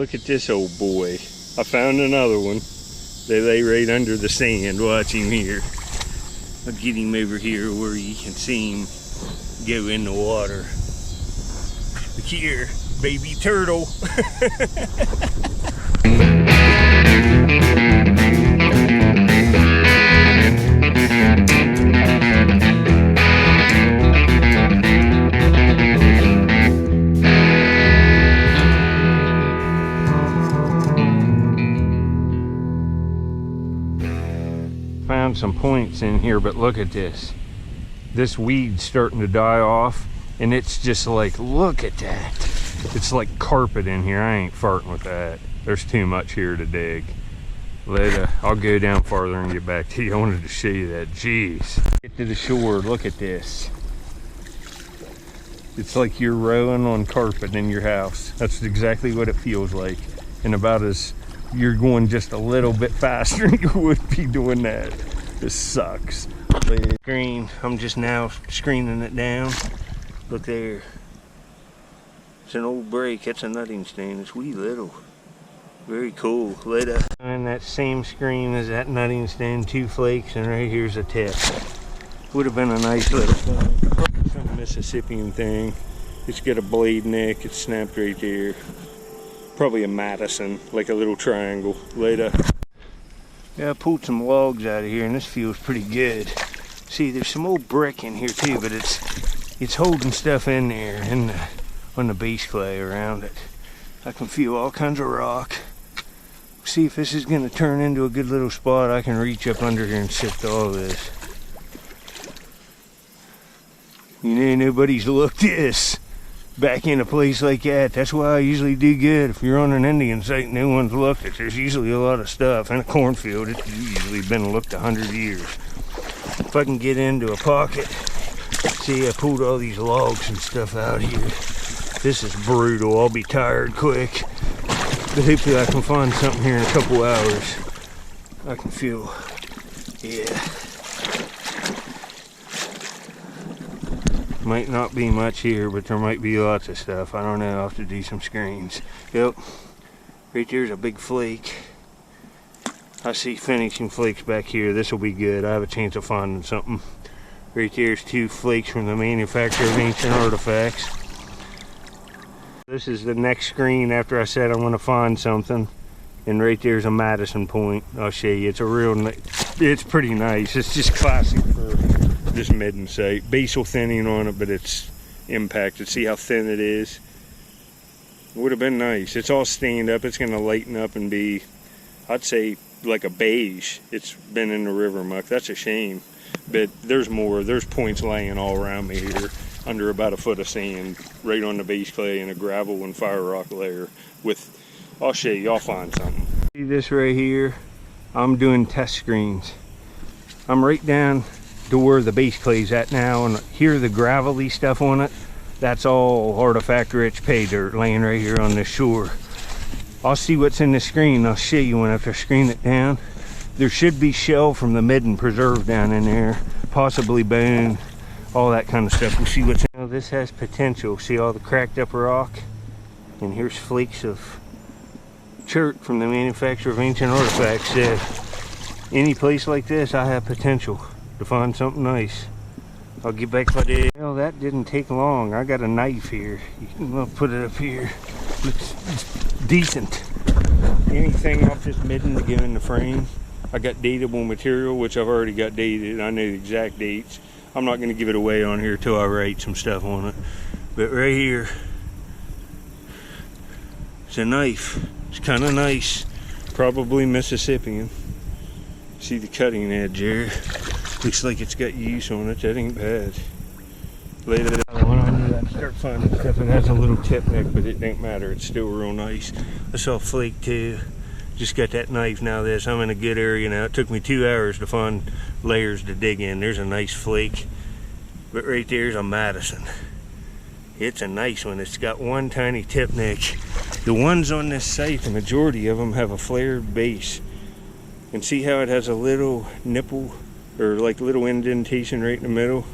Look at this old boy. I found another one. They lay right under the sand. Watch him here. I'll get him over here where you can see him go in the water. Look here, baby turtle. Found some points in here, but look at this. This weed's starting to die off, and it's just like, look at that. It's like carpet in here. I ain't farting with that. There's too much here to dig. I'll go down farther and get back to you. I wanted to show you that. Jeez. Get to the shore. Look at this. It's like you're rowing on carpet in your house. That's exactly what it feels like. And about as you're going just a little bit faster than you would be doing that. This sucks. Screen. I'm just now screening it down. Look there. It's an old break. It's a nutting stain. It's wee little. Very cool. Later. And that same screen as that nutting stain. 2 flakes, and right here's a tip. Would have been a nice little thing. Probably some Mississippian thing. It's got a blade neck. It's snapped right there. Probably a Madison, like a little triangle. Later. Yeah, I pulled some logs out of here, and this feels pretty good. See, there's some old brick in here too, but it's holding stuff in there and on the base clay around it. I can feel all kinds of rock. See if this is going to turn into a good little spot. I can reach up under here and sift all this. You know, nobody's looked this back in a place like that. That's why I usually do good. If you're on an Indian site and no one's looked it, there's usually a lot of stuff. In a cornfield, it's usually been looked 100 years. If I can get into a pocket, see, I pulled all these logs and stuff out here. This is brutal. I'll be tired quick, but hopefully I can find something here in a couple hours. I can feel, yeah. Might not be much here, but there might be lots of stuff. I don't know. I'll have to do some screens. Yep. Right there's a big flake. I see finishing flakes back here. This will be good. I have a chance of finding something. Right there's 2 flakes from the manufacturer of ancient artifacts. This is the next screen after I said I'm going to find something. And right there's a Madison point. I'll show you. It's a real, it's pretty nice. It's just classic for this midden site. Basal thinning on it, but it's impacted. See how thin it is? Would have been nice. It's all stained up. It's going to lighten up and be, I'd say, like a beige. It's been in the river muck. That's a shame. But there's more. There's points laying all around me here under about a foot of sand, right on the base clay and a gravel and fire rock layer. With, I'll show you. I'll find something. See this right here? I'm doing test screens. I'm right down to where the base clay's at now, and here the gravelly stuff on it, that's all artifact rich pay dirt laying right here on this shore. I'll see what's in the screen. I'll show you when after I screen it down. There should be shell from the midden preserved down in there, possibly bone, all that kind of stuff. We'll see what's in. Now, this has potential. See all the cracked up rock, and here's flakes of chert from the manufacturer of ancient artifacts. Any place like this, I have potential to find something nice. I'll get back to it. Well, that didn't take long. I got a knife here. I'll put it up here. It's decent. Anything off this midden to get in the frame. I got datable material, which I've already got dated. I know the exact dates. I'm not going to give it away on here till I write some stuff on it. But right here, it's a knife. It's kind of nice. Probably Mississippian. See the cutting edge there? Looks like it's got use on it. That ain't bad. Later, when I do that, start finding stuff. It has a little tip neck, but it don't matter. It's still real nice. I saw a flake too. Just got that knife now. I'm in a good area now. It took me 2 hours to find layers to dig in. There's a nice flake. But right there's a Madison. It's a nice one. It's got one tiny tip neck. The ones on this site, the majority of them have a flared base. And see how it has a little nipple or like little indentation right in the middle?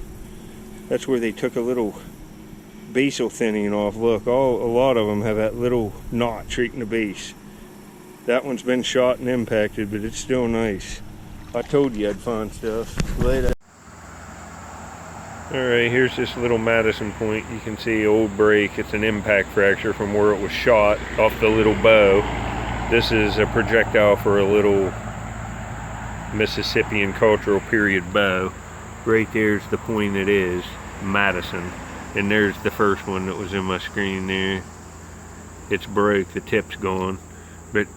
That's where they took a little basal thinning off. Look, a lot of them have that little notch right in the base. That one's been shot and impacted, but it's still nice. I told you I'd find stuff. Later. Alright, here's this little Madison point. You can see old break. It's an impact fracture from where it was shot off the little bow. This is a projectile for a little Mississippian cultural period bow. Right there's the point it is, Madison. And there's the first one that was in my screen there. It's broke, the tip's gone. But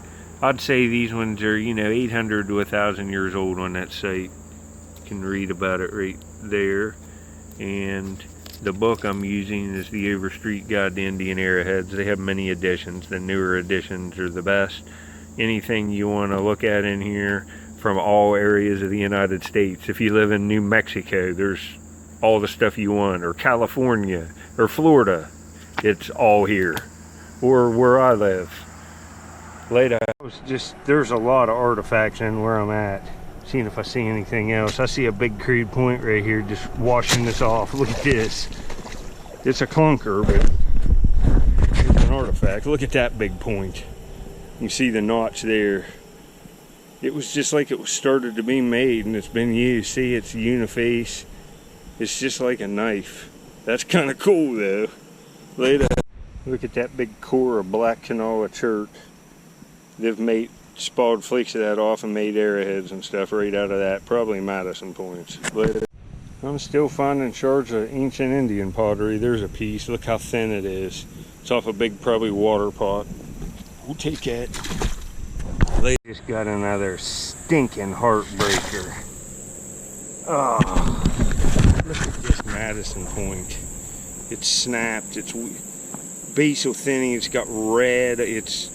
I'd say these ones are, 800 to 1,000 years old on that site. You can read about it right there. And the book I'm using is the Overstreet Guide to Indian Arrowheads. They have many editions. The newer editions are the best. Anything you want to look at in here from all areas of the United States. If you live in New Mexico, there's all the stuff you want. Or California, or Florida. It's all here. Or where I live. Later, there's a lot of artifacts in where I'm at. Seeing if I see anything else. I see a big crude point right here, just washing this off. Look at this. It's a clunker, but it's an artifact. Look at that big point. You see the notch there. It was just like it was started to be made and it's been used. See, it's uniface. It's just like a knife. That's kind of cool though. Later. Look at that big core of black canola chert. They've made spawed flakes of that off and made arrowheads and stuff right out of that. Probably Madison points. But I'm still finding shards of ancient Indian pottery. There's a piece. Look how thin it is. It's off a big, probably water pot. We'll take that. They just got another stinking heartbreaker. Oh, look at this Madison point. It's snapped. It's basal thinning. It's got red. It's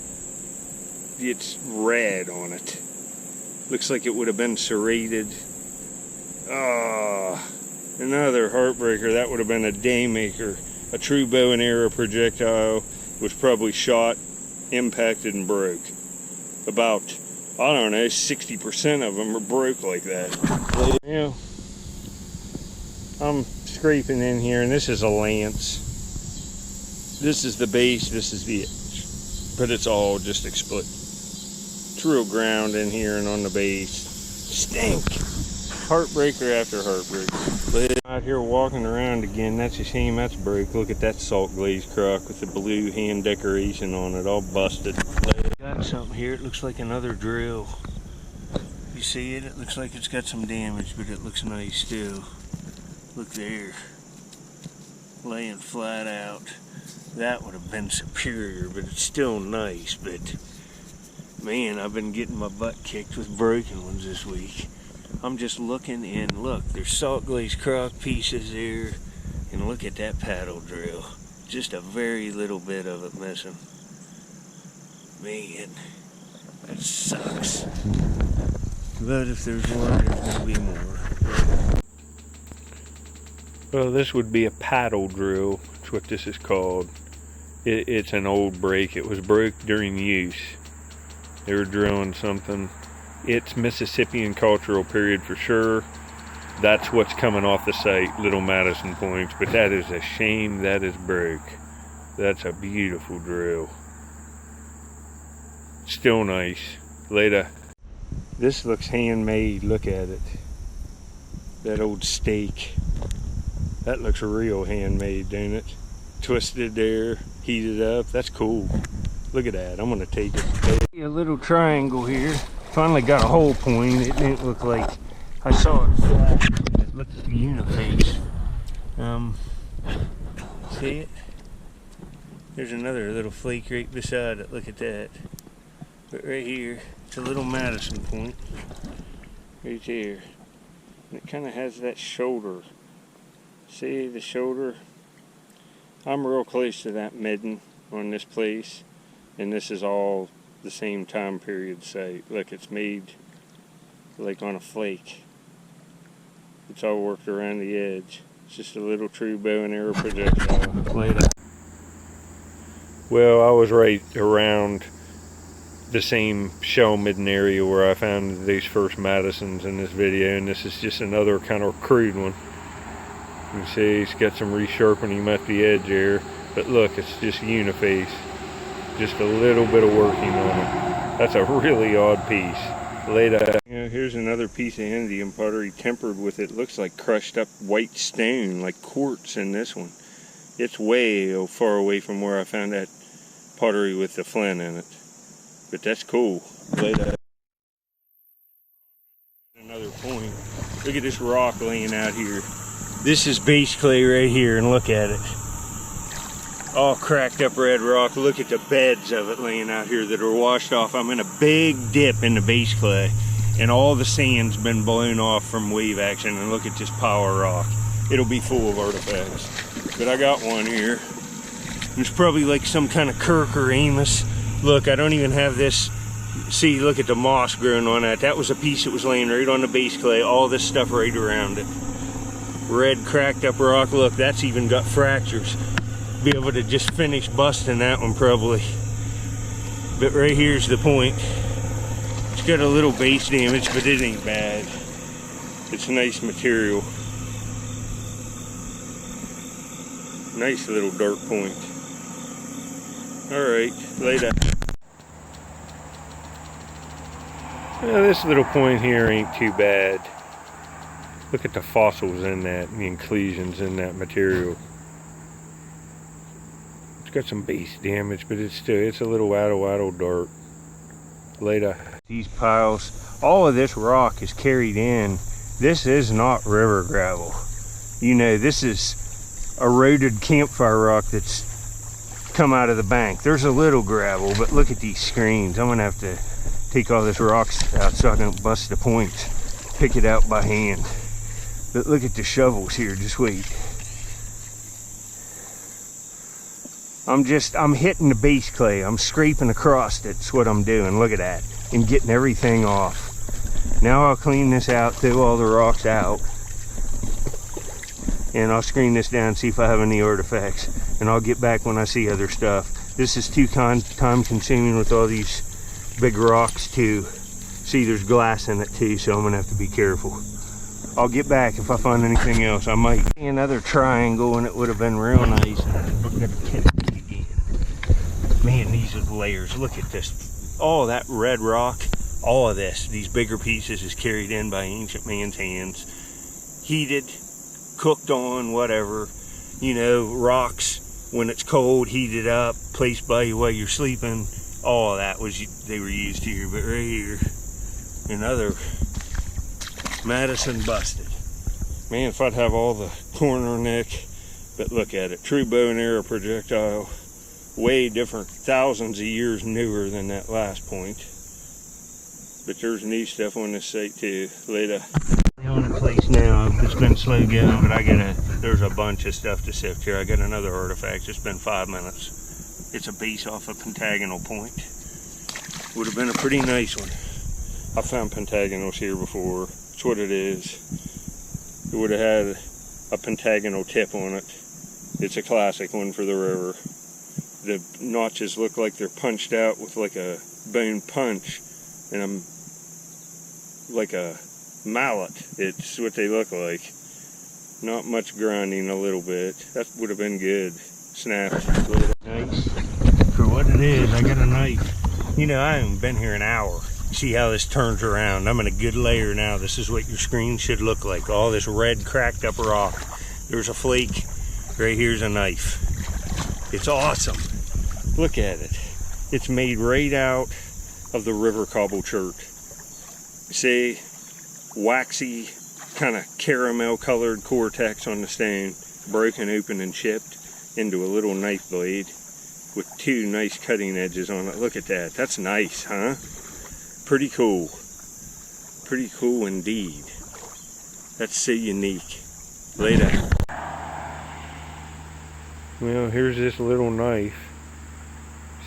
red on it. Looks like it would have been serrated. Another heartbreaker. That would have been a daymaker. A true bow and arrow projectile was probably shot, impacted, and broke. About, I don't know, 60% of them are broke like that. I'm scraping in here, and this is a lance. This is the base, this is the edge. But it's all just split. It's real ground in here and on the base. Stink. Heartbreaker after heartbreaker. Out here walking around again. That's a shame that's broke. Look at that salt glazed crock with the blue hand decoration on it, all busted. Got something here. It looks like another drill. You see it? It looks like it's got some damage, but it looks nice still. Look there. Laying flat out. That would have been superior, but it's still nice. But man, I've been getting my butt kicked with broken ones this week. I'm just looking, and look, there's salt glazed crock pieces there, and look at that paddle drill. Just a very little bit of it missing. Man, that sucks. But if there's one, there's gonna be more. Well, this would be a paddle drill. That's what this is called. It's an old break. It was broke during use. They were drilling something. It's Mississippian cultural period for sure. That's what's coming off the site, little Madison points. But that is a shame that is broke. That's a beautiful drill. Still nice. Later. This looks handmade. Look at it. That old stake. That looks real handmade, don't it? Twisted there, heated up. That's cool. Look at that. I'm gonna take it. A little triangle here. Finally got a hole point. It didn't look like I saw it flat. It looked uniface. See it? There's another little flake right beside it. Look at that. But right here, it's a little Madison point. Right there. And it kind of has that shoulder. See the shoulder? I'm real close to that midden on this place. And this is all the same time period site. Look, it's made like on a flake. It's all worked around the edge. It's just a little true bow and arrow projectile. Later. Well, I was right around the same shell midden area where I found these first Madisons in this video, and this is just another kind of crude one. You can see it's got some resharpening at the edge there. But look, it's just uniface. Just a little bit of working on it. That's a really odd piece. Laid out. You know, here's another piece of Indian pottery tempered with it. Looks like crushed up white stone, like quartz in this one. It's way far away from where I found that pottery with the flint in it. But that's cool. Laid out. Another point. Look at this rock laying out here. This is base clay right here, and look at it. All cracked up red rock. Look at the beds of it laying out here that are washed off. I'm in a big dip in the base clay, and all the sand's been blown off from wave action, and look at this pile of rock. It'll be full of artifacts. But I got one here. It's probably like some kind of Kirk or Amos. Look, I don't even have this. See, look at the moss growing on that. That was a piece that was laying right on the base clay. All this stuff right around it. Red cracked up rock. Look, that's even got fractures. Be able to just finish busting that one probably. But right here's the point. It's got a little base damage, but it ain't bad. It's nice material. Nice little dark point. Alright, lay down. Well, this little point here ain't too bad. Look at the fossils in that, and the inclusions in that material. It's got some base damage, but it's a little waddle dark. Later. These piles, all of this rock is carried in. This is not river gravel. You know, this is eroded campfire rock that's come out of the bank. There's a little gravel, but look at these screens. I'm gonna have to take all this rocks out so I don't bust the points. Pick it out by hand. But look at the shovels here, just wait. I'm hitting the base clay. I'm scraping across it. That's what I'm doing. Look at that. And getting everything off. Now I'll clean this out, throw all the rocks out. And I'll screen this down, see if I have any artifacts. And I'll get back when I see other stuff. This is too time consuming with all these big rocks too. See, there's glass in it too, so I'm gonna have to be careful. I'll get back if I find anything else. I might see another triangle, and it would have been real nice. Man, these are the layers. Look at this. All that red rock, all of this, these bigger pieces is carried in by ancient man's hands. Heated, cooked on, whatever. You know, rocks, when it's cold, heated up, placed by you while you're sleeping. All of that they were used here. But right here, another Madison busted. Man, if I'd have all the corner neck, but look at it. True bow and arrow projectile. Way different, thousands of years newer than that last point. But there's new stuff on this site too. Later. On the place now, it's been slow going, but there's a bunch of stuff to sift here. I got another artifact. It's been 5 minutes. It's a base off a pentagonal point. Would have been a pretty nice one. I found pentagonals here before. That's what it is. It would have had a pentagonal tip on it. It's a classic one for the river. The notches look like they're punched out with like a bone punch, and like a mallet. It's what they look like. Not much grinding, a little bit. That would have been good. Snapped. Nice. For what it is, I got a knife. You know, I haven't been here an hour. See how this turns around. I'm in a good layer now. This is what your screen should look like. All this red cracked up rock. There's a flake. Right here's a knife. It's awesome. Look at it. It's made right out of the river cobble chert. See, waxy, kind of caramel colored cortex on the stone, broken open and chipped into a little knife blade with 2 nice cutting edges on it. Look at that. That's nice, huh? Pretty cool. Pretty cool indeed. That's so unique. Later. Well, here's this little knife.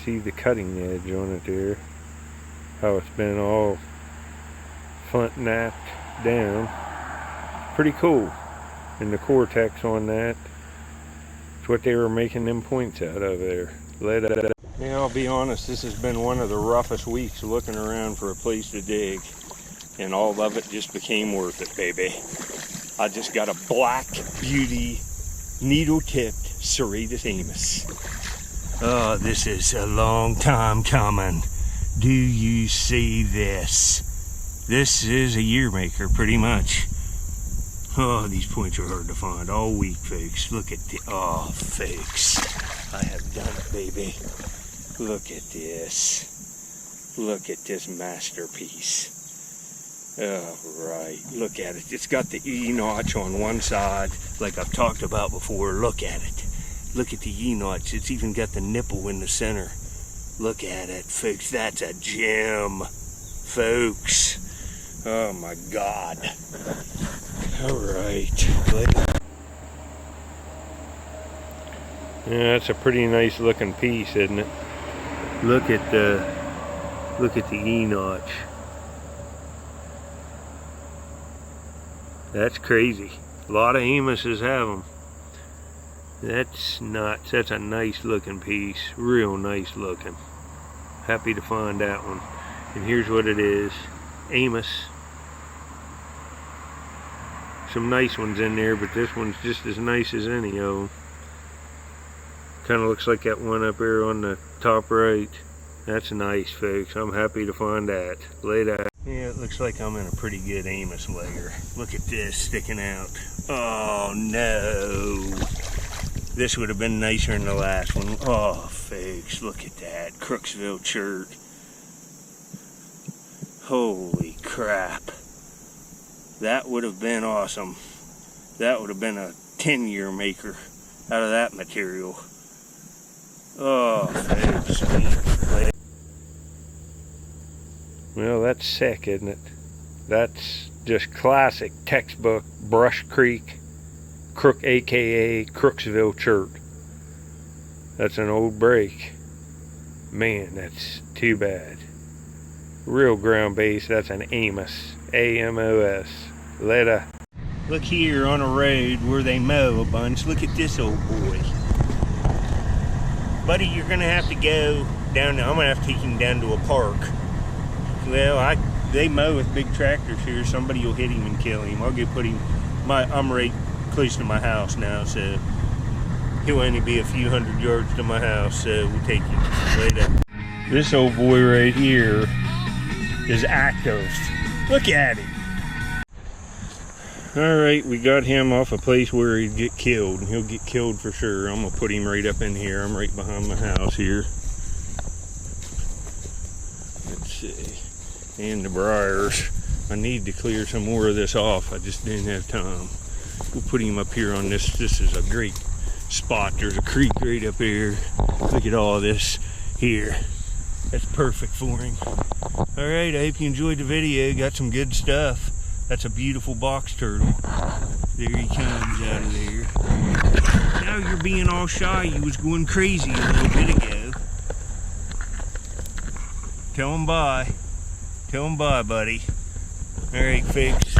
See the cutting edge on it there. How it's been all front napped down. Pretty cool. And the cortex on that. It's what they were making them points out of there. Yeah, I'll be honest, this has been one of the roughest weeks looking around for a place to dig. And all of it just became worth it, baby. I just got a black beauty needle-tipped serratus amos. Oh, this is a long time coming. Do you see this? This is a year maker, pretty much. Oh, these points are hard to find all week, folks. Look at the, oh, folks. I have done it, baby. Look at this. Look at this masterpiece. Oh, right. Look at it. It's got the E-notch on one side, like I've talked about before. Look at it. Look at the E-notch. It's even got the nipple in the center. Look at it, folks. That's a gem, folks. Oh, my God. All right. Yeah, that's a pretty nice looking piece, isn't it? Look at the E-notch. That's crazy. A lot of Amoses have them. That's nuts. That's a nice looking piece. Real nice looking. Happy to find that one. And here's what it is. Amos. Some nice ones in there, but this one's just as nice as any of them. Kind of looks like that one up there on the top right. That's nice, folks. I'm happy to find that. Later. Yeah, it looks like I'm in a pretty good Amos layer. Look at this sticking out. Oh, no. This would have been nicer than the last one. Oh, folks, look at that. Crooksville chert. Holy crap. That would have been awesome. That would have been a 10-year maker out of that material. Oh, folks. Well, that's sick, isn't it? That's just classic textbook Brush Creek Crook, aka Crooksville chert. That's an old break. Man, that's too bad. Real ground base, that's an Amos. A-M-O-S. Later. Look here on a road where they mow a bunch. Look at this old boy. Buddy, you're gonna have to go down there. I'm gonna have to take him down to a park. Well, they mow with big tractors here. Somebody will hit him and kill him. I'll go put him. I'm right close to my house now, so he'll only be a few hundred yards to my house. So we'll take him later. This old boy right here is active. Look at him. All right, we got him off a place where he'd get killed, and he'll get killed for sure. I'm gonna put him right up in here. I'm right behind my house here. Let's see. And the briars. I need to clear some more of this off. I just didn't have time. We'll put him up here on this. This is a great spot. There's a creek right up here. Look at all this here. That's perfect for him. All right, I hope you enjoyed the video. Got some good stuff. That's a beautiful box turtle. There he comes out of there. Now you're being all shy. You was going crazy a little bit ago. Tell him bye. Tell him bye, buddy. All right, folks.